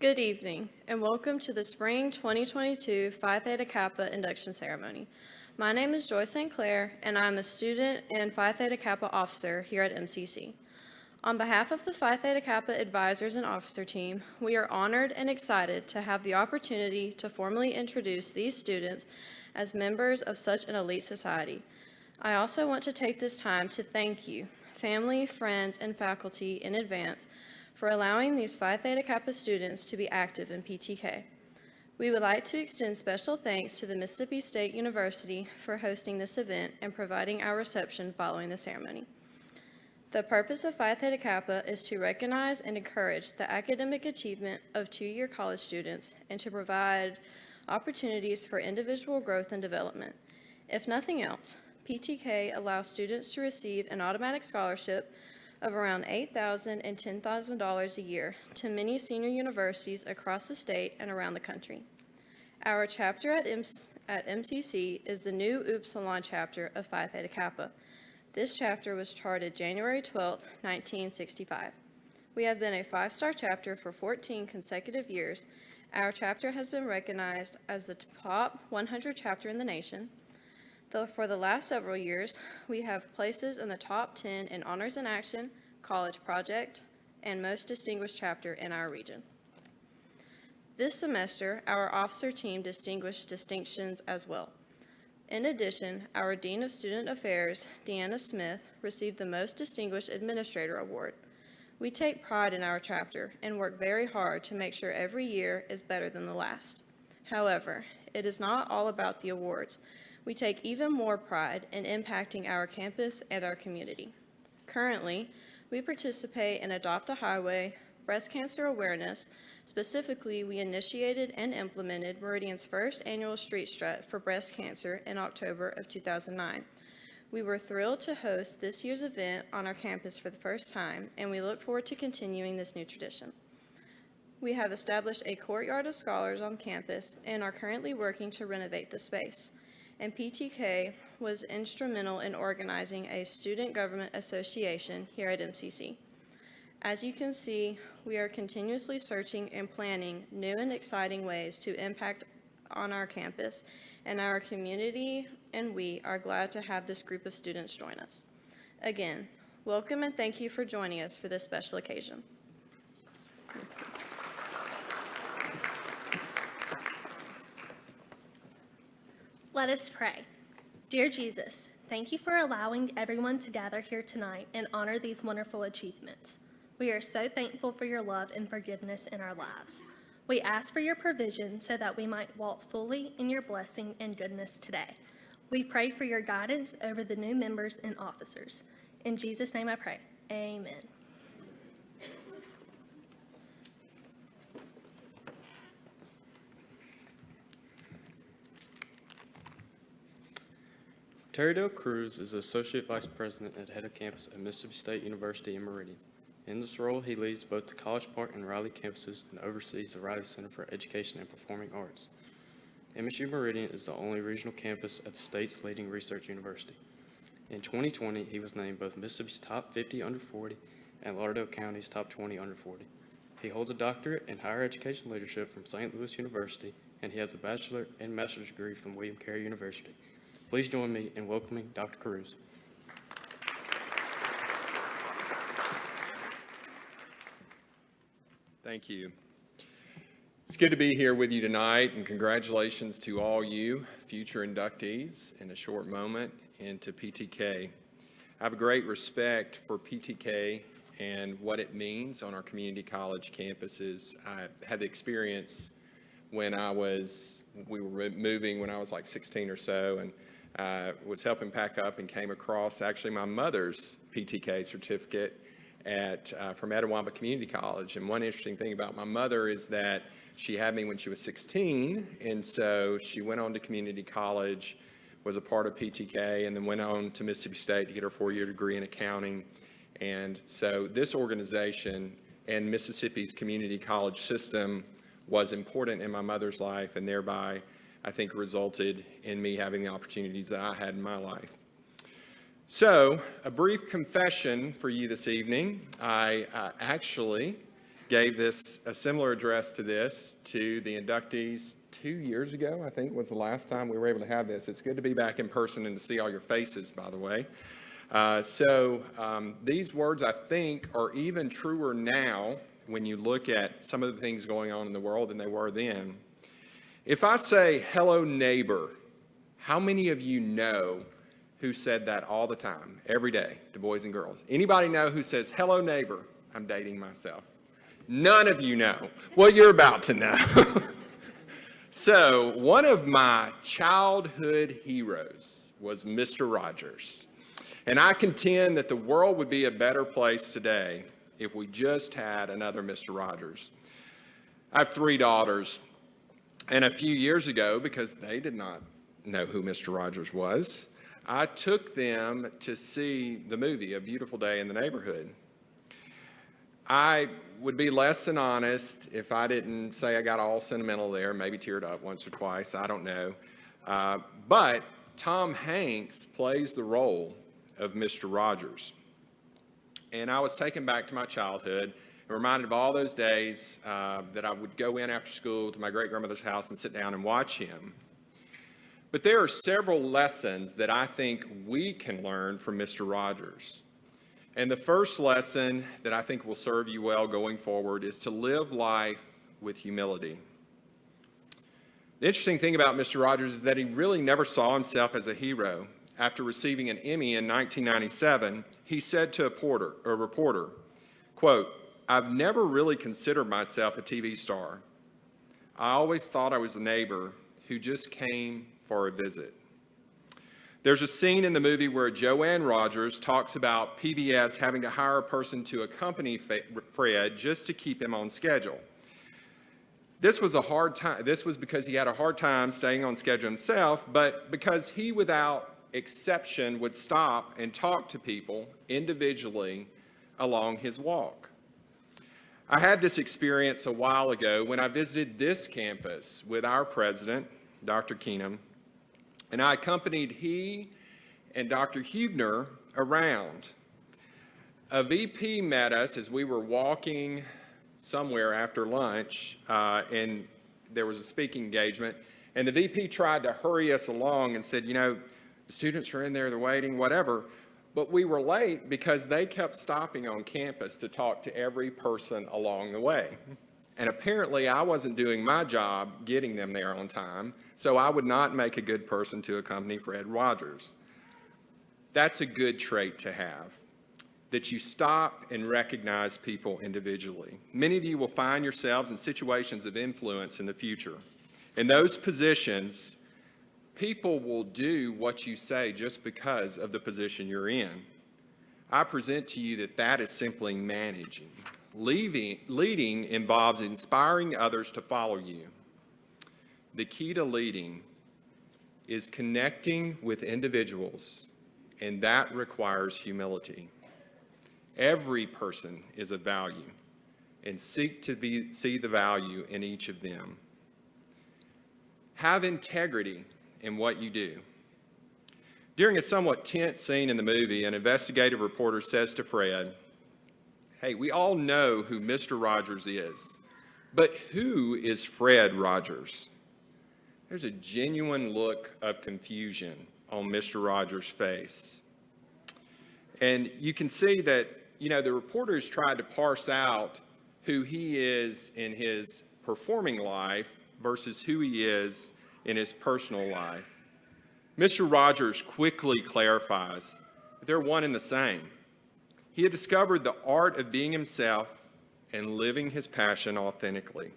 Good evening, and welcome to the Spring 2022 Phi Theta Kappa Induction Ceremony. My name is Joy St. Clair, and I'm a student and Phi Theta Kappa officer here at MCC. On behalf of the Phi Theta Kappa Advisors and Officer Team, we are honored and excited to have the opportunity to formally introduce these students as members of such an elite society. I also want to take this time to thank you, family, friends, and faculty in advance for allowing these Phi Theta Kappa students to be active in PTK. We would like to extend special thanks to the Mississippi State University for hosting this event and providing our reception following the ceremony. The purpose of Phi Theta Kappa is to recognize and encourage the academic achievement of two-year college students and to provide opportunities for individual growth and development. If nothing else, PTK allows students to receive an automatic scholarship of around $8,000 and $10,000 a year to many senior universities across the state and around the country. Our chapter at MCC is the new Upsilon chapter of Phi Theta Kappa. This chapter was chartered January 12, 1965. We have been a 5-star chapter for 14 consecutive years. Our chapter has been recognized as the top 100 chapter in the nation. For the last several years, we have places in the top 10 in Honors in Action, College Project, and Most Distinguished Chapter in our region. This semester, our officer team distinguished distinctions as well. In addition, our Dean of Student Affairs, Deanna Smith, received the Most Distinguished Administrator Award. We take pride in our chapter and work very hard to make sure every year is better than the last. However, it is not all about the awards. We take even more pride in impacting our campus and our community. Currently, we participate in Adopt a Highway, breast cancer awareness. Specifically, we initiated and implemented Meridian's first annual street strut for breast cancer in October of 2009. We were thrilled to host this year's event on our campus for the first time, and we look forward to continuing this new tradition. We have established a courtyard of scholars on campus and are currently working to renovate the space. And PTK was instrumental in organizing a student government association here at MCC. As you can see, we are continuously searching and planning new and exciting ways to impact on our campus, and our community and we are glad to have this group of students join us. Again, welcome and thank you for joining us for this special occasion. Let us pray. Dear Jesus, thank you for allowing everyone to gather here tonight and honor these wonderful achievements. We are so thankful for your love and forgiveness in our lives. We ask for your provision so that we might walk fully in your blessing and goodness today. We pray for your guidance over the new members and officers. In Jesus' name I pray, amen. Terrydale Cruz is Associate Vice President at Head of Campus at Mississippi State University in Meridian. In this role, he leads both the College Park and Riley campuses and oversees the Riley Center for Education and Performing Arts. MSU Meridian is the only regional campus at the state's leading research university. In 2020, he was named both Mississippi's Top 50 Under 40 and Lauderdale County's Top 20 Under 40. He holds a doctorate in higher education leadership from St. Louis University, and he has a bachelor and master's degree from William Carey University. Please join me in welcoming Dr. Cruz. Thank you. It's good to be here with you tonight, and congratulations to all you future inductees in a short moment into PTK. I have a great respect for PTK and what it means on our community college campuses. I had the experience when we were moving when I was like 16 or so, and was helping pack up and came across actually my mother's PTK certificate from Etowah Community College. And one interesting thing about my mother is that she had me when she was 16, and so she went on to community college, was a part of PTK, and then went on to Mississippi State to get her 4-year degree in accounting. And so this organization and Mississippi's community college system was important in my mother's life, and thereby I think resulted in me having the opportunities that I had in my life. So, a brief confession for you this evening. I actually gave a similar address to this to the inductees 2 years ago, I think was the last time we were able to have this. It's good to be back in person and to see all your faces, by the way. These words, I think, are even truer now when you look at some of the things going on in the world than they were then. If I say, hello, neighbor, how many of you know who said that all the time, every day, to boys and girls? Anybody know who says, hello, neighbor? I'm dating myself. None of you know. Well, you're about to know. So, one of my childhood heroes was Mr. Rogers. And I contend that the world would be a better place today if we just had another Mr. Rogers. I have 3 daughters, and a few years ago, because they did not know who Mr. Rogers was, I took them to see the movie, A Beautiful Day in the Neighborhood. I would be less than honest if I didn't say I got all sentimental there, maybe teared up once or twice, I don't know. But Tom Hanks plays the role of Mr. Rogers. And I was taken back to my childhood and reminded of all those days that I would go in after school to my great-grandmother's house and sit down and watch him. But there are several lessons that I think we can learn from Mr. Rogers. And the first lesson that I think will serve you well going forward is to live life with humility. The interesting thing about Mr. Rogers is that he really never saw himself as a hero. After receiving an Emmy in 1997, he said to a reporter, quote, "I've never really considered myself a TV star. I always thought I was a neighbor who just came for a visit." There's a scene in the movie where Joanne Rogers talks about PBS having to hire a person to accompany Fred just to keep him on schedule. This was a hard time. This was because he had a hard time staying on schedule himself, but because he, without exception, would stop and talk to people individually along his walk. I had this experience a while ago when I visited this campus with our president, Dr. Keenum, and I accompanied he and Dr. Hubner around. A VP met us as we were walking somewhere after lunch, and there was a speaking engagement, and the VP tried to hurry us along and said, the students are in there, they're waiting, whatever. But we were late because they kept stopping on campus to talk to every person along the way. And apparently I wasn't doing my job getting them there on time, so I would not make a good person to accompany Fred Rogers. That's a good trait to have, that you stop and recognize people individually. Many of you will find yourselves in situations of influence in the future. In those positions, people will do what you say just because of the position you're in. I present to you that is simply managing. Leading involves inspiring others to follow you. The key to leading is connecting with individuals, and that requires humility. Every person is of value, and seek to see the value in each of them. Have integrity in what you do. During a somewhat tense scene in the movie, an investigative reporter says to Fred, "Hey, we all know who Mr. Rogers is, but who is Fred Rogers?" There's a genuine look of confusion on Mr. Rogers' face. And you can see that, the reporters tried to parse out who he is in his performing life versus who he is in his personal life. Mr. Rogers quickly clarifies that they're one and the same. He had discovered the art of being himself and living his passion authentically.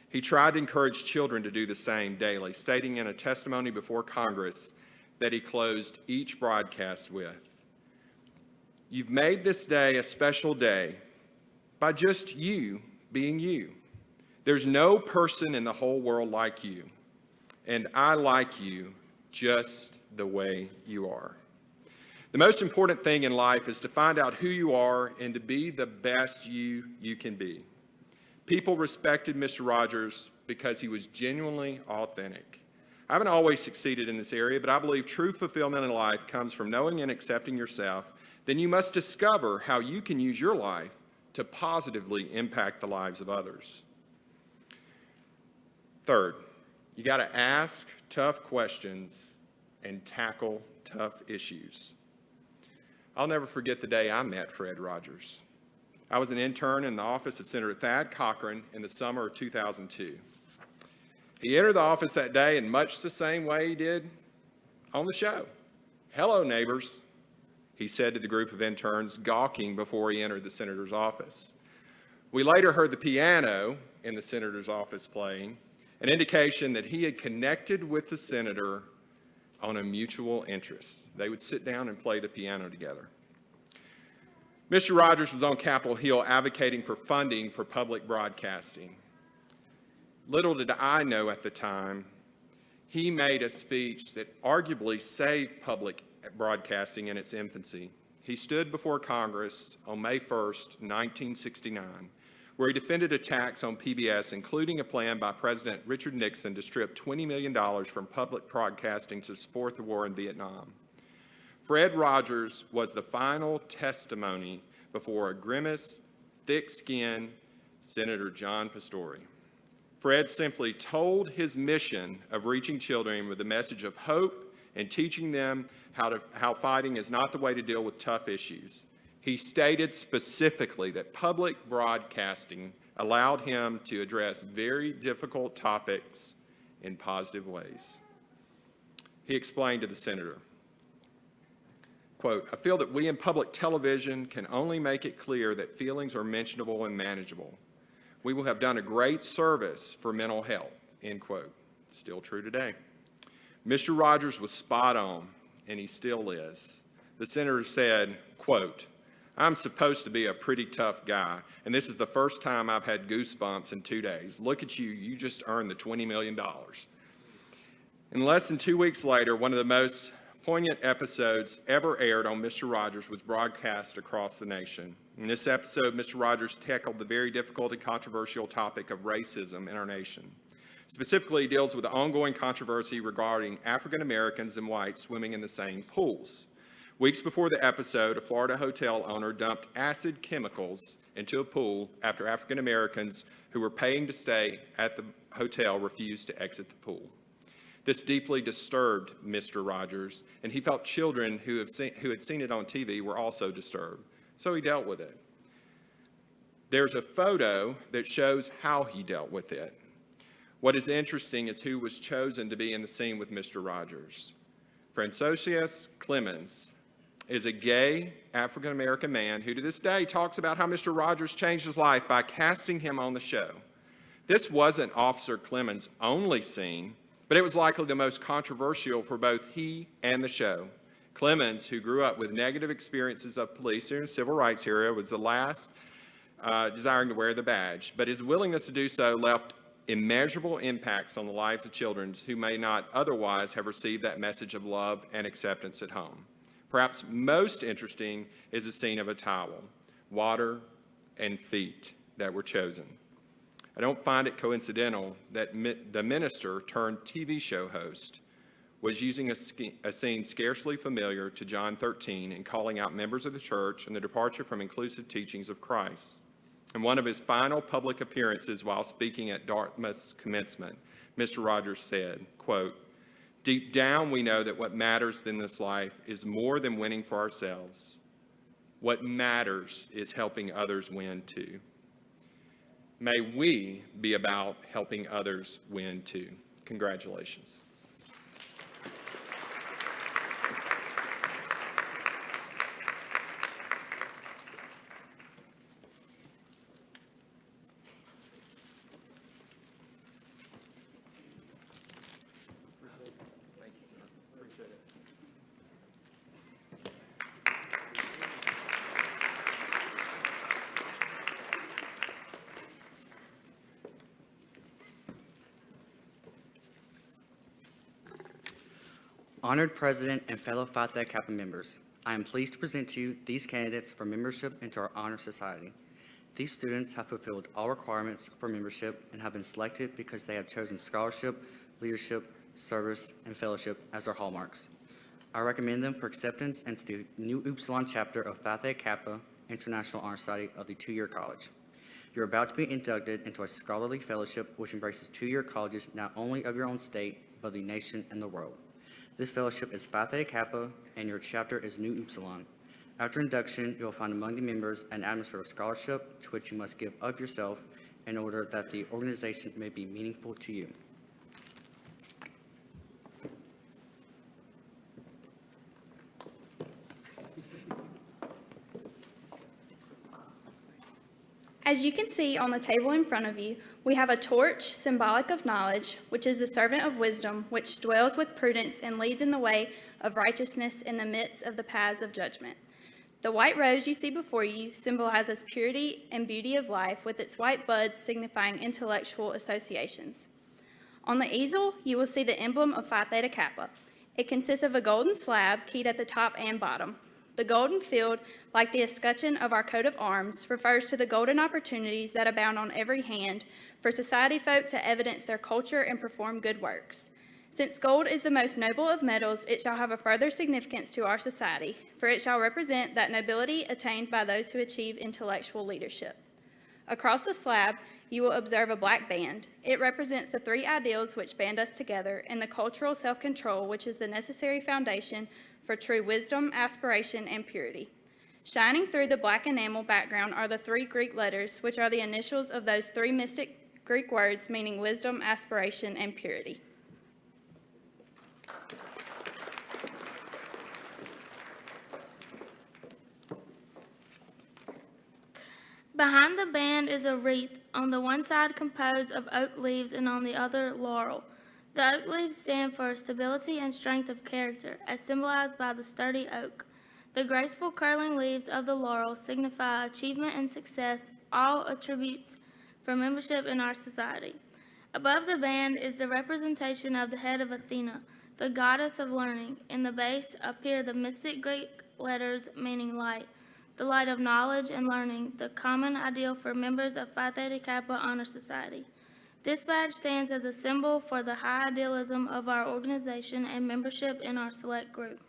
He tried to encourage children to do the same daily, stating in a testimony before Congress that he closed each broadcast with, "You've made this day a special day by just you being you. There's no person in the whole world like you, and I like you just the way you are." The most important thing in life is to find out who you are and to be the best you can be. People respected Mr. Rogers because he was genuinely authentic. I haven't always succeeded in this area, but I believe true fulfillment in life comes from knowing and accepting yourself. Then you must discover how you can use your life to positively impact the lives of others. Third, you got to ask tough questions and tackle tough issues. I'll never forget the day I met Fred Rogers. I was an intern in the office of Senator Thad Cochran in the summer of 2002. He entered the office that day in much the same way he did on the show. "Hello, neighbors," he said to the group of interns, gawking before he entered the senator's office. We later heard the piano in the senator's office playing, an indication that he had connected with the senator on a mutual interest. They would sit down and play the piano together. Mr. Rogers was on Capitol Hill advocating for funding for public broadcasting. Little did I know at the time, he made a speech that arguably saved public broadcasting in its infancy. He stood before Congress on May 1st, 1969, where he defended attacks on PBS, including a plan by President Richard Nixon to strip $20 million from public broadcasting to support the war in Vietnam. Fred Rogers was the final testimony before a grimaced, thick-skinned Senator John Pastore. Fred simply told his mission of reaching children with a message of hope and teaching them how fighting is not the way to deal with tough issues. He stated specifically that public broadcasting allowed him to address very difficult topics in positive ways. He explained to the senator, quote, "I feel that we in public television can only make it clear that feelings are mentionable and manageable. We will have done a great service for mental health," end quote. Still true today. Mr. Rogers was spot on, and he still is. The senator said, quote, "I'm supposed to be a pretty tough guy, and this is the first time I've had goosebumps in 2 days. Look at you, you just earned the $20 million. And less than 2 weeks later, one of the most poignant episodes ever aired on Mr. Rogers was broadcast across the nation. In this episode, Mr. Rogers tackled the very difficult and controversial topic of racism in our nation. Specifically, he deals with the ongoing controversy regarding African Americans and whites swimming in the same pools. Weeks before the episode, a Florida hotel owner dumped acid chemicals into a pool after African Americans who were paying to stay at the hotel refused to exit the pool. This deeply disturbed Mr. Rogers, and he felt children who had seen it on TV were also disturbed, so he dealt with it. There's a photo that shows how he dealt with it. What is interesting is who was chosen to be in the scene with Mr. Rogers. Francois Clemens is a gay African-American man who to this day talks about how Mr. Rogers changed his life by casting him on the show. This wasn't Officer Clemens' only scene, but it was likely the most controversial for both he and the show. Clemens, who grew up with negative experiences of police in the civil rights era, was the last desiring to wear the badge, but his willingness to do so left immeasurable impacts on the lives of children who may not otherwise have received that message of love and acceptance at home. Perhaps most interesting is the scene of a towel, water, and feet that were chosen. I don't find it coincidental that the minister turned TV show host was using a scene scarcely familiar to John 13 and calling out members of the church and the departure from inclusive teachings of Christ. In one of his final public appearances while speaking at Dartmouth's commencement, Mr. Rogers said, quote, "Deep down we know that what matters in this life is more than winning for ourselves. What matters is helping others win too." May we be about helping others win too. Congratulations. Honored President and fellow Phi Theta Kappa members, I am pleased to present to you these candidates for membership into our honor society. These students have fulfilled all requirements for membership and have been selected because they have chosen scholarship, leadership, service, and fellowship as their hallmarks. I recommend them for acceptance into the New Upsilon chapter of Phi Theta Kappa International Honor Society of the two-year college. You're about to be inducted into a scholarly fellowship which embraces two-year colleges not only of your own state, but the nation and the world. This fellowship is Phi Theta Kappa, and your chapter is Nu Upsilon. After induction, you will find among the members an atmosphere of scholarship to which you must give of yourself in order that the organization may be meaningful to you. As you can see on the table in front of you, we have a torch symbolic of knowledge, which is the servant of wisdom, which dwells with prudence and leads in the way of righteousness in the midst of the paths of judgment. The white rose you see before you symbolizes purity and beauty of life, with its white buds signifying intellectual associations. On the easel, you will see the emblem of Phi Theta Kappa. It consists of a golden slab keyed at the top and bottom. The golden field, like the escutcheon of our coat of arms, refers to the golden opportunities that abound on every hand for society folk to evidence their culture and perform good works. Since gold is the most noble of metals, it shall have a further significance to our society, for it shall represent that nobility attained by those who achieve intellectual leadership. Across the slab, you will observe a black band. It represents the three ideals which band us together and the cultural self-control, which is the necessary foundation for true wisdom, aspiration, and purity. Shining through the black enamel background are the three Greek letters, which are the initials of those three mystic Greek words meaning wisdom, aspiration, and purity. Behind the band is a wreath, on the one side composed of oak leaves and on the other laurel. The oak leaves stand for stability and strength of character, as symbolized by the sturdy oak. The graceful curling leaves of the laurel signify achievement and success, all attributes for membership in our society. Above the band is the representation of the head of Athena, the goddess of learning. In the base appear the mystic Greek letters meaning light, the light of knowledge and learning, the common ideal for members of Phi Theta Kappa Honor Society. This badge stands as a symbol for the high idealism of our organization and membership in our select group.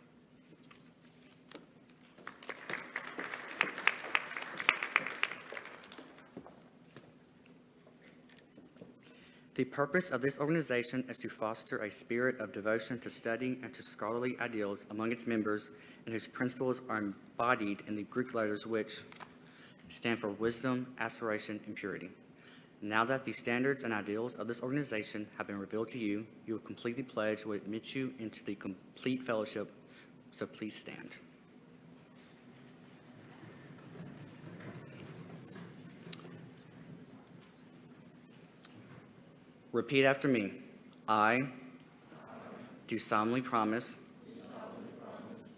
The purpose of this organization is to foster a spirit of devotion to study and to scholarly ideals among its members, and whose principles are embodied in the Greek letters which stand for wisdom, aspiration, and purity. Now that the standards and ideals of this organization have been revealed to you, you will complete the pledge which admits you into the complete fellowship, so please stand. Repeat after me. I do solemnly promise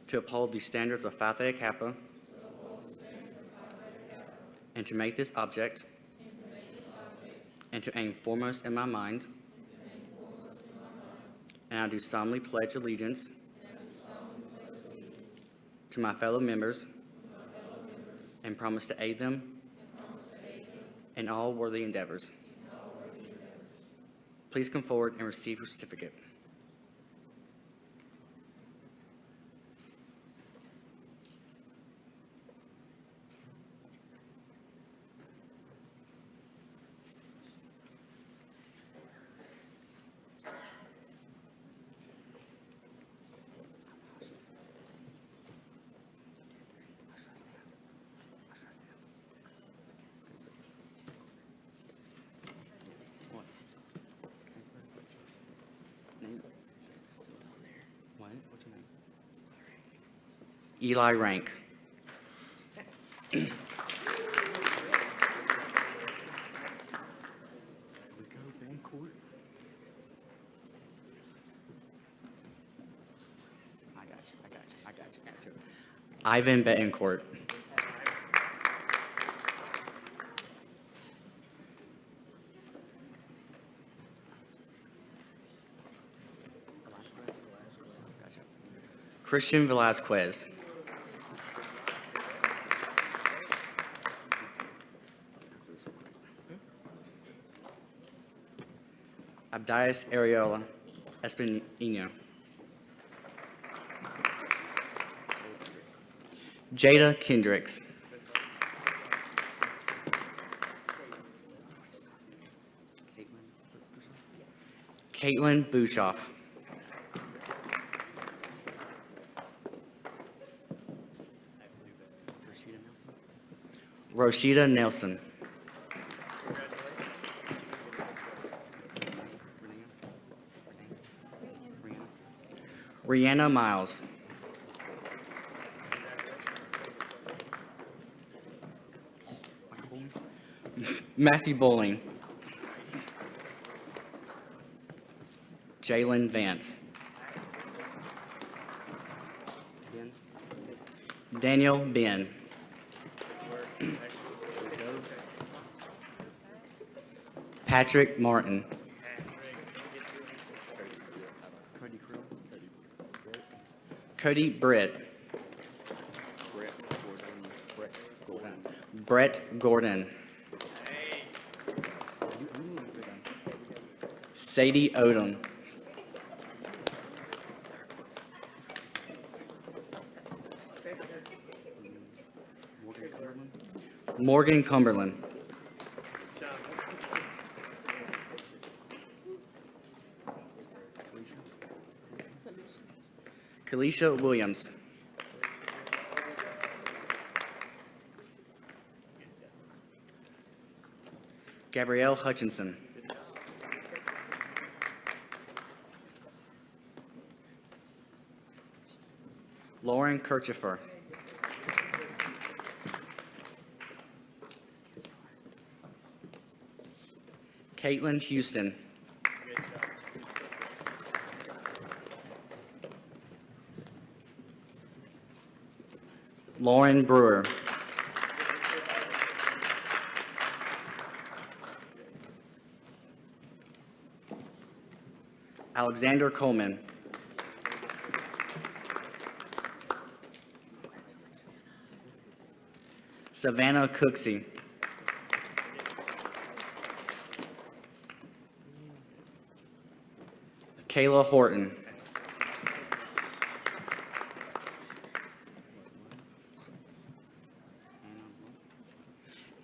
to uphold the standards of Phi Theta Kappa and to make this object and to aim foremost in my mind. And I do solemnly pledge allegiance to my fellow members and promise to aid them in all worthy endeavors. Please come forward and receive your certificate. What? What's your name? Eli Rank. I got you. Ivan Betancourt. Christian Velasquez. Abdias Ariola Espinino. Jada Kendricks. Caitlin Bushoff. Roshida Nelson. Rihanna Miles. Matthew Bowling. Jalen Vance. Daniel Ben. Patrick Martin. Cody Britt. Brett Gordon. Sadie Odom. Morgan Cumberland. Kalisha Williams. Gabrielle Hutchinson. Lauren Kirchhofer. Caitlin Houston. Lauren Brewer. Alexander Coleman. Savannah Cooksey. Kayla Horton.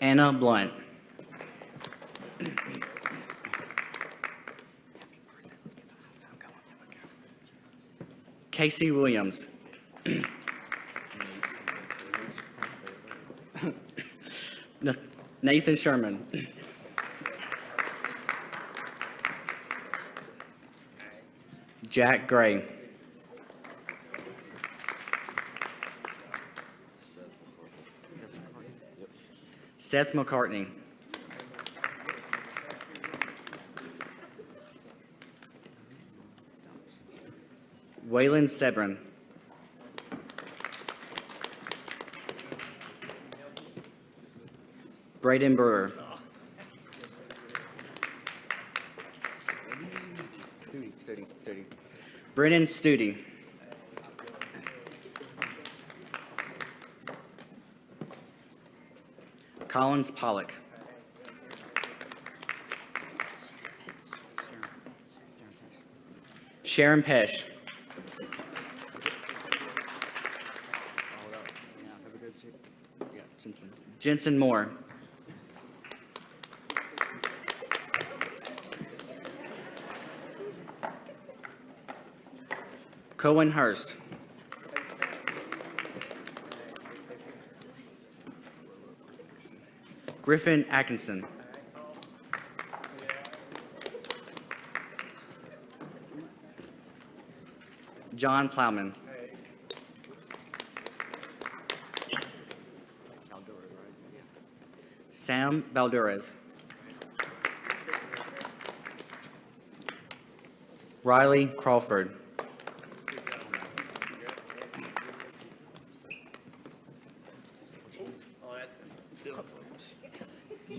Anna Blunt. Casey Williams. Nathan Sherman. Jack Gray. Seth McCartney. Waylon Sebron. Braden Brewer. Studi. Brennan Studi. Collins Pollock. Sharon Pesh. Jensen Moore. Cohen Hurst. Griffin Atkinson. John Plowman. Sam Baldurez. Riley Crawford.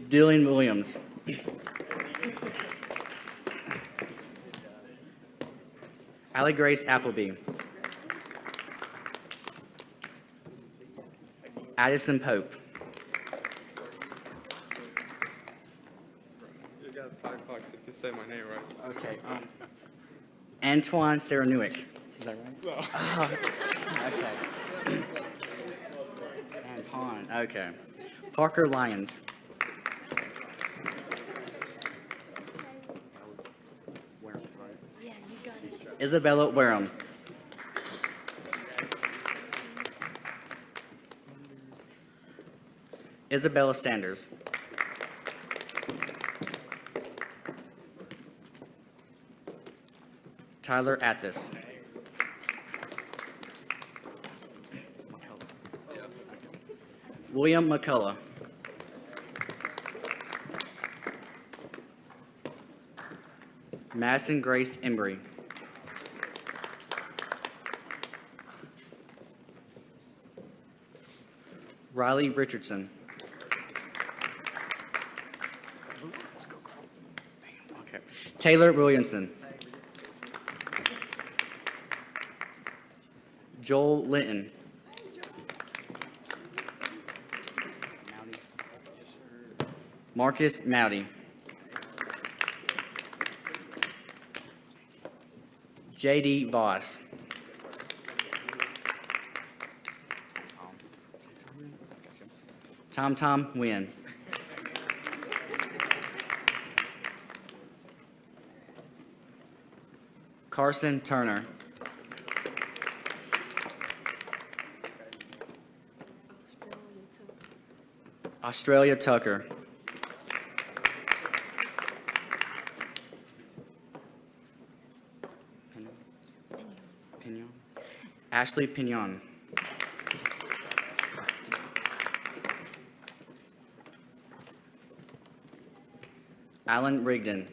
Dylan Williams. Allie Grace Appleby. Addison Pope. You got 5 bucks if you say my name right. Okay. Antoine Saranuick. Is that right? No. Okay. Anton. Okay. Parker Lyons. Isabella Wareham. Isabella Sanders. Tyler Athis. William McCullough. Madison Grace Embry. Riley Richardson. Okay. Taylor Williamson. Joel Linton. Marcus Mowdy. J.D. Voss. Tom Wynn. Carson Turner. Australia Tucker. Pinion. Ashley Pinion. Alan Rigdon.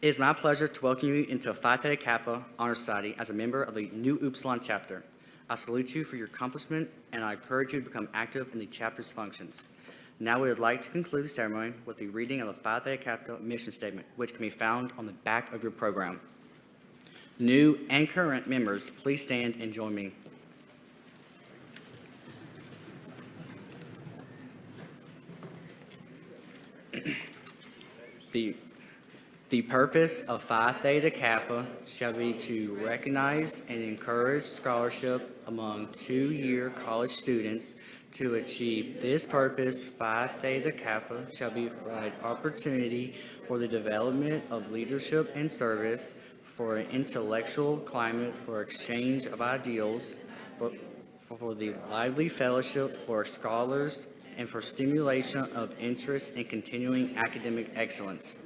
It is my pleasure to welcome you into Phi Theta Kappa Honor Society as a member of the New Upsilon chapter. I salute you for your accomplishment, and I encourage you to become active in the chapter's functions. Now we would like to conclude the ceremony with the reading of the Phi Theta Kappa mission statement, which can be found on the back of your program. New and current members, please stand and join me. The purpose of Phi Theta Kappa shall be to recognize and encourage scholarship among two-year college students. To achieve this purpose, Phi Theta Kappa shall be provide opportunity for the development of leadership and service, for an intellectual climate, for exchange of ideals, for the lively fellowship for scholars, and for stimulation of interest in continuing academic excellence.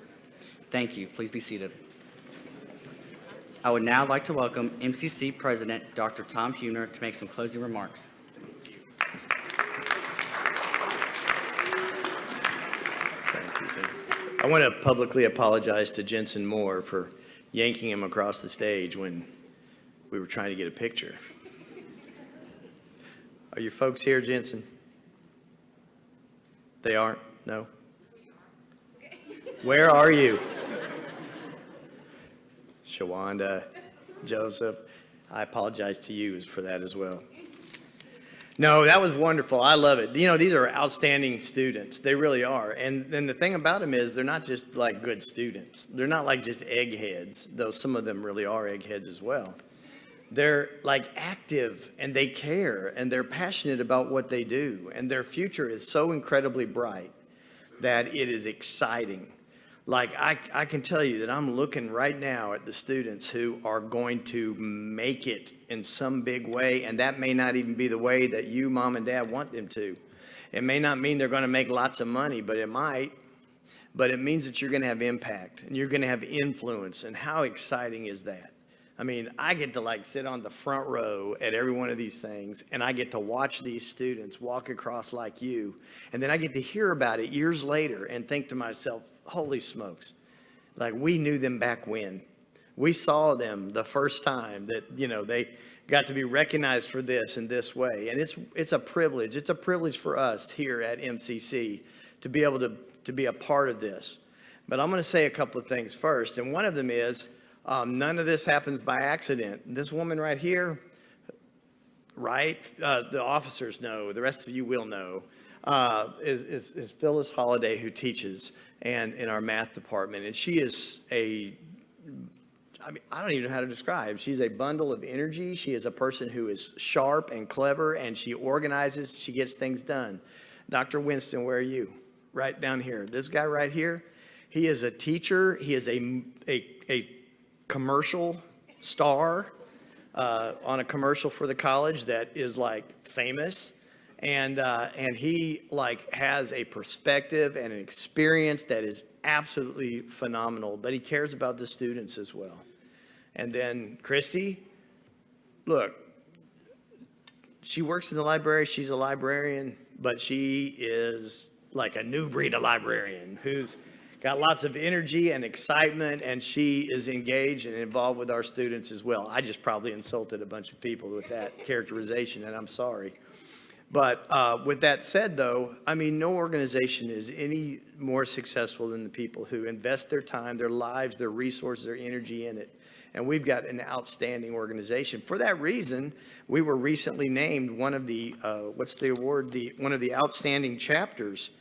Thank you. Please be seated. I would now like to welcome MCC President Dr. Tom Huner to make some closing remarks. I want to publicly apologize to Jensen Moore for yanking him across the stage when we were trying to get a picture. Are your folks here, Jensen? They aren't? No? Where are you? Shawanda, Joseph, I apologize to you for that as well. No, that was wonderful. I love it. You know, these are outstanding students. They really are. And then the thing about them is they're not just like good students. They're not like just eggheads, though some of them really are eggheads as well. They're like active and they care and they're passionate about what they do. And their future is so incredibly bright that it is exciting. Like I can tell you that I'm looking right now at the students who are going to make it in some big way, and that may not even be the way that you, mom and dad, want them to. It may not mean they're going to make lots of money, but it might. But it means that you're going to have impact and you're going to have influence, and how exciting is that? I mean, I get to like sit on the front row at every one of these things, and I get to watch these students walk across like you, and then I get to hear about it years later and think to myself, holy smokes, like we knew them back when. We saw them the first time that, you know, they got to be recognized for this in this way. And it's a privilege. It's a privilege for us here at MCC to be able to be a part of this. But I'm going to say a couple of things first, and one of them is none of this happens by accident. This woman right here, right, the officers know, the rest of you will know, is Phyllis Holliday, who teaches and in our math department. And she is I don't even know how to describe. She's a bundle of energy. She is a person who is sharp and clever, and she organizes, she gets things done. Dr. Winston, where are you? Right down here. This guy right here, he is a teacher. He is a commercial star on a commercial for the college that is like famous. And he like has a perspective and an experience that is absolutely phenomenal, but he cares about the students as well. And then Christy, look, she works in the library. She's a librarian, but she is like a new breed of librarian who's got lots of energy and excitement, and she is engaged and involved with our students as well. I just probably insulted a bunch of people with that characterization, and I'm sorry. But with that said, though, I mean, no organization is any more successful than the people who invest their time, their lives, their resources, their energy in it. And we've got an outstanding organization. For that reason, we were recently named one of the, what's the award? One of the outstanding chapters,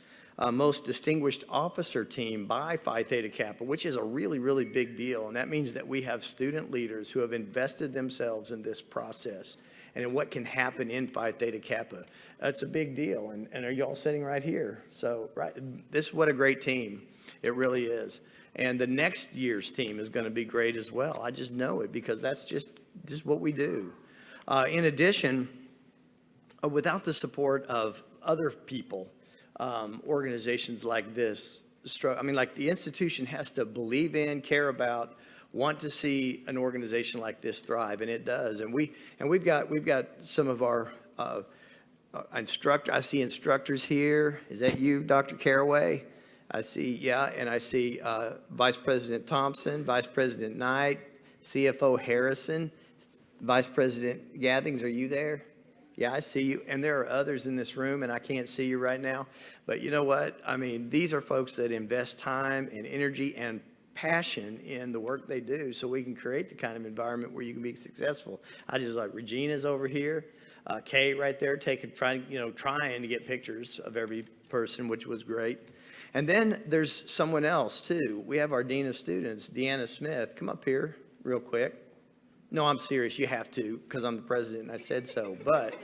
most distinguished officer team by Phi Theta Kappa, which is a really, really big deal. And that means that we have student leaders who have invested themselves in this process and in what can happen in Phi Theta Kappa. That's a big deal. And are you all sitting right here? So, right, this is what a great team. It really is. And the next year's team is going to be great as well. I just know it because that's just what we do. In addition, without the support of other people, organizations like this, like the institution has to believe in, care about, want to see an organization like this thrive, and it does. And we've got some of our instructors. I see instructors here. Is that you, Dr. Caraway? I see, yeah, and I see Vice President Thompson, Vice President Knight, CFO Harrison, Vice President Gathings. Are you there? Yeah, I see you. And there are others in this room, and I can't see you right now. But you know what? I mean, these are folks that invest time and energy and passion in the work they do so we can create the kind of environment where you can be successful. I just like Regina's over here. Kay right there trying to get pictures of every person, which was great. And then there's someone else too. We have our Dean of Students, Deanna Smith. Come up here real quick. No, I'm serious. You have to because I'm the president and I said so. But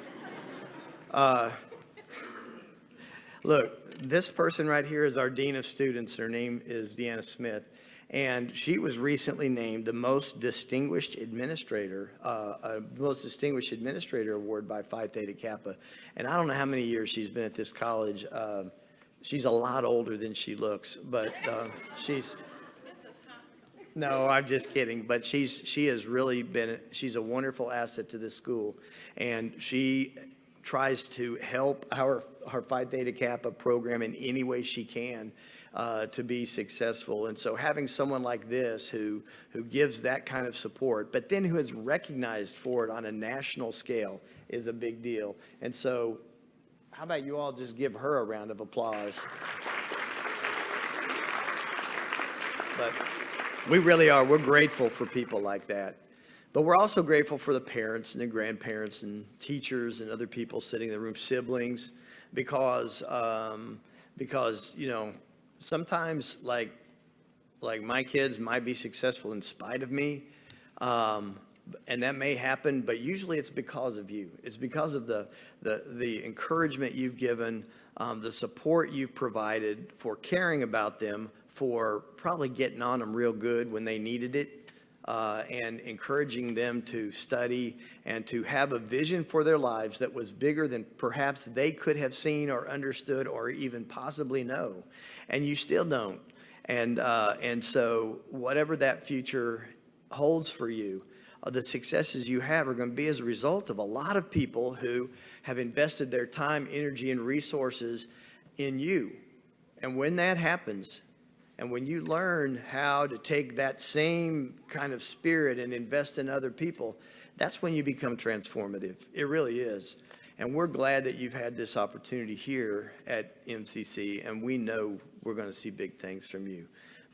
look, this person right here is our Dean of Students. Her name is Deanna Smith. And she was recently named the Most Distinguished Administrator, Most Distinguished Administrator Award by Phi Theta Kappa. And I don't know how many years she's been at this college. She's a lot older than she looks, but no, I'm just kidding. But she has really been, she's a wonderful asset to this school. And she tries to help our Phi Theta Kappa program in any way she can. To be successful. And so having someone like this who gives that kind of support, but then who is recognized for it on a national scale is a big deal. And so how about you all just give her a round of applause? But we really are. We're grateful for people like that. But we're also grateful for the parents and the grandparents and teachers and other people sitting in the room, siblings, because sometimes like my kids might be successful in spite of me, and that may happen, but usually it's because of you. It's because of the encouragement you've given, the support you've provided for caring about them, for probably getting on them real good when they needed it, and encouraging them to study and to have a vision for their lives that was bigger than perhaps they could have seen or understood or even possibly know. And you still don't. And so whatever that future holds for you, the successes you have are going to be as a result of a lot of people who have invested their time, energy, and resources in you. And when that happens, and when you learn how to take that same kind of spirit and invest in other people, that's when you become transformative. It really is. And we're glad that you've had this opportunity here at MCC, and we know we're going to see big things from you.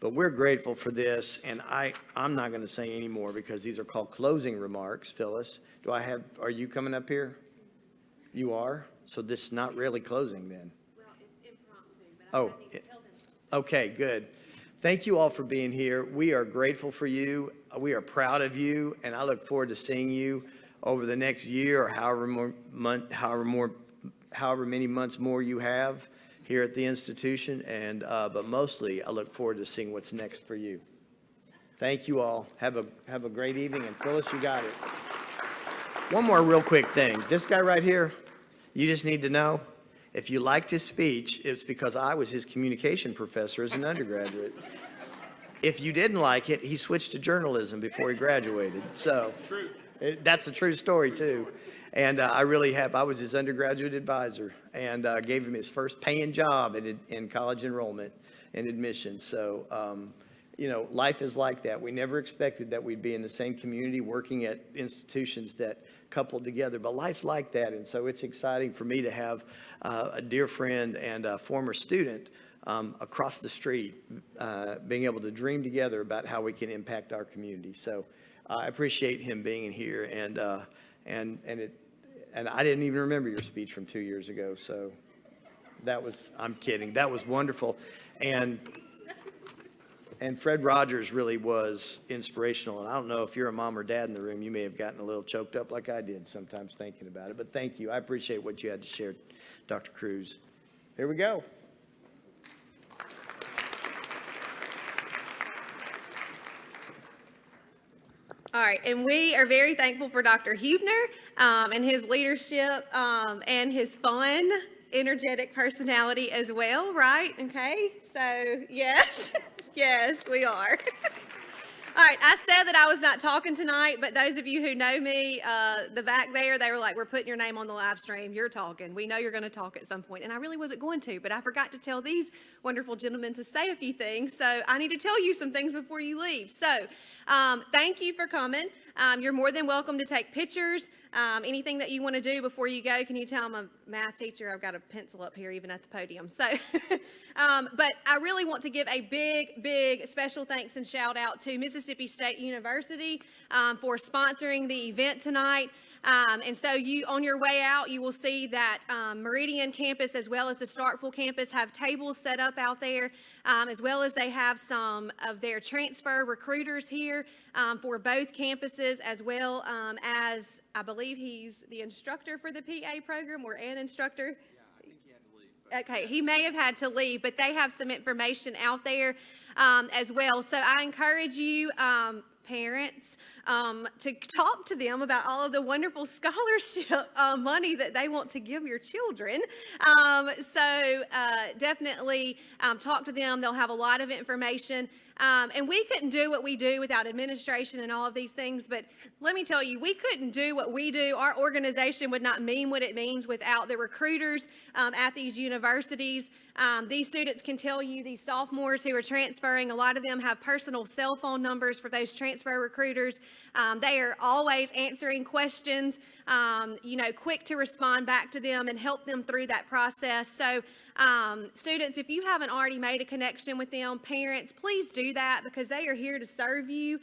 But we're grateful for this, and I'm not going to say any more because these are called closing remarks. Phyllis, are you coming up here? You are? So this is not really closing then? Well, it's impromptu, but I'm happy to tell them. Okay, good. Thank you all for being here. We are grateful for you. We are proud of you, and I look forward to seeing you over the next year or however many months more you have here at the institution. But mostly, I look forward to seeing what's next for you. Thank you all. Have a great evening, and Phyllis, you got it. One more real quick thing. This guy right here, you just need to know, if you liked his speech, it's because I was his communication professor as an undergraduate. If you didn't like it, he switched to journalism before he graduated. So that's a true story, too. And I was his undergraduate advisor and gave him his first paying job in college enrollment and admissions. So, life is like that. We never expected that we'd be in the same community working at institutions that coupled together, but life's like that. And so it's exciting for me to have a dear friend and a former student across the street being able to dream together about how we can impact our community. So I appreciate him being here, and I didn't even remember your speech from 2 years ago. So I'm kidding. That was wonderful. And Fred Rogers really was inspirational. And I don't know if you're a mom or dad in the room, you may have gotten a little choked up like I did sometimes thinking about it. But thank you. I appreciate what you had to share, Dr. Cruz. Here we go. All right, and we are very thankful for Dr. Huebner and his leadership and his fun, energetic personality as well, right? Okay, so yes, yes, we are. All right, I said that I was not talking tonight, but those of you who know me, the back there, they were like, we're putting your name on the live stream. You're talking. We know you're going to talk at some point. And I really wasn't going to, but I forgot to tell these wonderful gentlemen to say a few things. So I need to tell you some things before you leave. So thank you for coming. You're more than welcome to take pictures. Anything that you want to do before you go, can you tell I'm a math teacher? I've got a pencil up here even at the podium. So, but I really want to give a big special thanks and shout out to Mississippi State University for sponsoring the event tonight. And so on your way out, you will see that Meridian campus as well as the Starkville campus have tables set up out there, as well as they have some of their transfer recruiters here for both campuses, as well as I believe he's the instructor for the PA program or an instructor. Okay, he may have had to leave, but they have some information out there as well. So I encourage you, parents, to talk to them about all of the wonderful scholarship money that they want to give your children. So definitely talk to them. They'll have a lot of information. And we couldn't do what we do without administration and all of these things. But let me tell you, we couldn't do what we do. Our organization would not mean what it means without the recruiters at these universities. These students can tell you, these sophomores who are transferring, a lot of them have personal cell phone numbers for those transfer recruiters. They are always answering questions, quick to respond back to them and help them through that process. So students, if you haven't already made a connection with them, parents, please do that because they are here to serve you.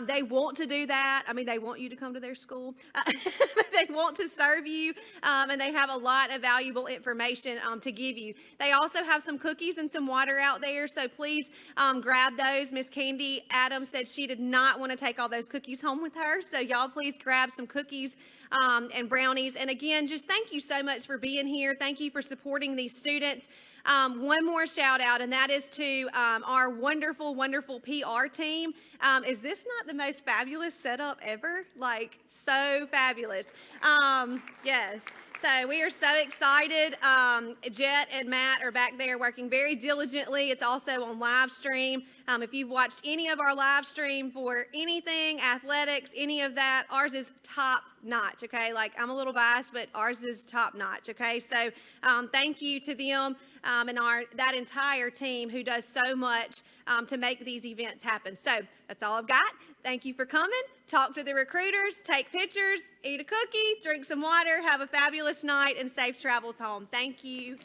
They want to do that. I mean, they want you to come to their school. They want to serve you, and they have a lot of valuable information to give you. They also have some cookies and some water out there, so please grab those. Miss Candy Adams said she did not want to take all those cookies home with her, so y'all please grab some cookies and brownies. And again, just thank you so much for being here. Thank you for supporting these students. One more shout out, and that is to our wonderful PR team. Is this not the most fabulous setup ever? Like, so fabulous. Yes. So we are so excited. Jet and Matt are back there working very diligently. It's also on live stream. If you've watched any of our live stream for anything, athletics, any of that, ours is top notch, okay? Like, I'm a little biased, but ours is top notch, okay? So thank you to them and that entire team who does so much to make these events happen. So that's all I've got. Thank you for coming. Talk to the recruiters, take pictures, eat a cookie, drink some water, have a fabulous night, and safe travels home. Thank you.